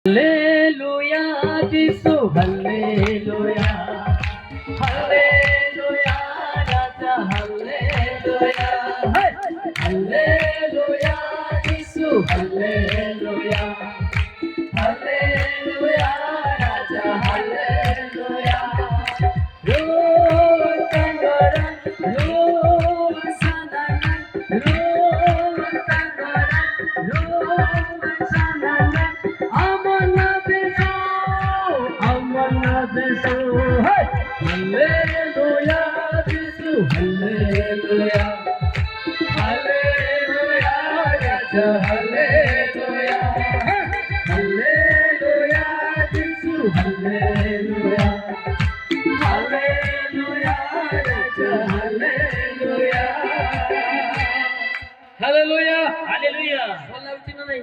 Hallelujah, Jesus, Hallelujah, Hallelujah, Raja, Hallelujah, hey, Hallelujah, Jesus, Hallelujah, Hallelujah, Raja, Hallelujah. Lord, Tangara, Lord, Sadana, Lord, Tangara, Lord, Sadana. Hey! Hallelujah, Jesus, Hallelujah, Hallelujah, Raja, Hallelujah, Hallelujah, Jesus, Hallelujah, Hallelujah, Raja, Hallelujah, Hallelujah, Hallelujah. बोलना उचित नहीं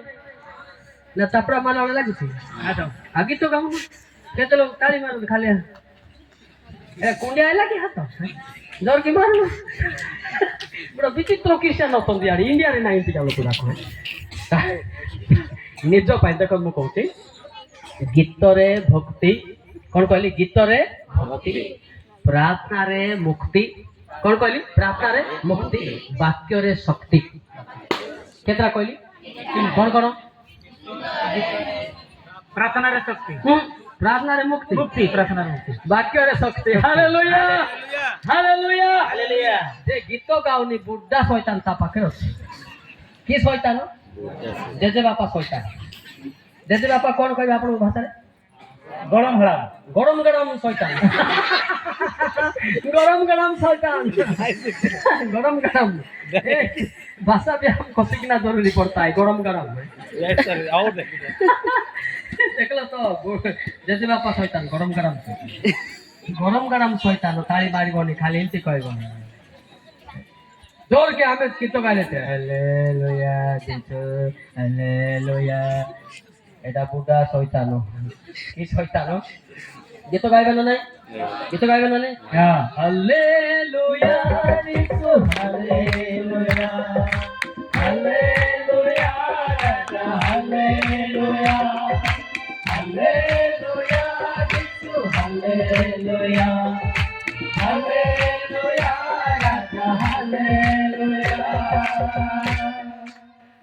ना तपरा माना वाला लगी थी आगे तो गाँव केते लोग ताली मारन खाली ए कुंडे आइला कि हाथ जोर की मारन बड़ा विचित्र क्रिश्चियन होतंदी यार इंडिया रे ना इंती जालो पुरा को निज पाइ देखो मु कहूची गीत रे भक्ति कोन कहली गीत रे भक्ति प्रार्थना रे मुक्ति कोन कहली प्रार्थना रे मुक्ति वाक्य रे शक्ति केतरा कहली कोन कोन प्रार्थना रे शक्ति प्रार्थना रे मुक्ति मुक्ति प्रार्थना रे मुक्ति वाक्य रे शक्ति हालेलुया हालेलुया हालेलुया जे गीत गाउनी बुड्ढा शैतान ता पाखे अछि की शैतान जेजे बापा शैतान जेजे बापा कोन कहबे आपन भाषा रे गरम गरम शैतान गरम शैतान गरम भाषा भी हम सीखना जरूरी पड़ता है गरम और देखलो तो जैसे बापा शैतान गरम शैतान ताली मारिबनी खाली एमती कहबनी जोर के हमें गीत गाइले थे हालेलुया जीसस हालेलुया एटा बुढ़ा शैतान की शैतान गीत गाइबे ना गीत गाइबे ना हां हालेलुया जीसस हालेलुया हालेलुया राजा hallelujah hallelujah Jesus hallelujah hallelujah राजा हालेलुया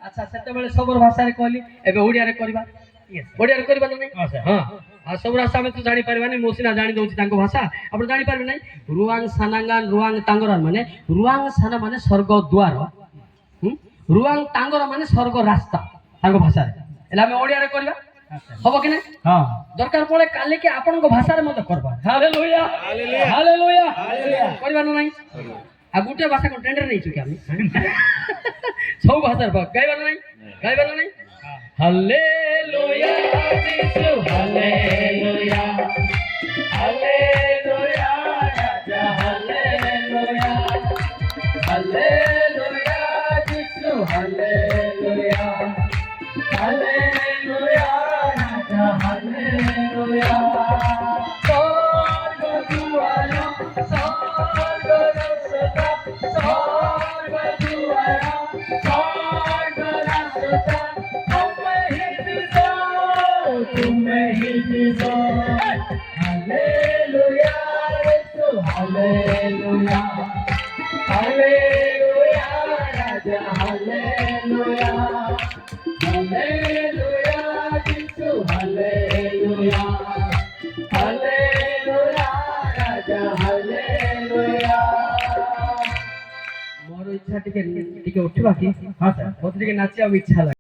अच्छा सेते बेले सबर भाषा रे कहली एबे ओडिया रे करबा ओडिया रे करबा नै हां आ सब भाषा में तो जानि परबा नै मोसिना जानि दउछि तांको भाषा आपण जानि परबे नै रुवांग सानांगान रुवांग तांगरान माने रुवांग साना माने स्वर्ग द्वार रुवांग तांगरा माने स्वर्ग रास्ता तांको भाषा रे एला हम ओडिया रे करबा हबो कि नै हां दरकार पड़े काले के आपण को भाषा रे मत करबा हालेलुया हालेलुया हालेलुया हालेलुया करबा नै आ गुटे भाषा को टेंडर नै छु कि हम सब भाषा रे गाइबा नै हालेलुया जीसस हालेलुया हालेलुया राजा hallelujah hallelujah Jesus hallelujah hallelujah राजा हालेलुया स्वर्ग दुआर स्वर्ग रास्ता स्वर्ग दुआर स्वर्ग रास्ता तुम्हें ही दो हालेलुया यीशु हालेलुया हालेलुया राजा हालेलुया हालेलुया यीशु हालेलुया हालेलुया राजा हालेलुया मोर इच्छा टिके उठिबा कि हां सर मते टिके नाचिया इच्छा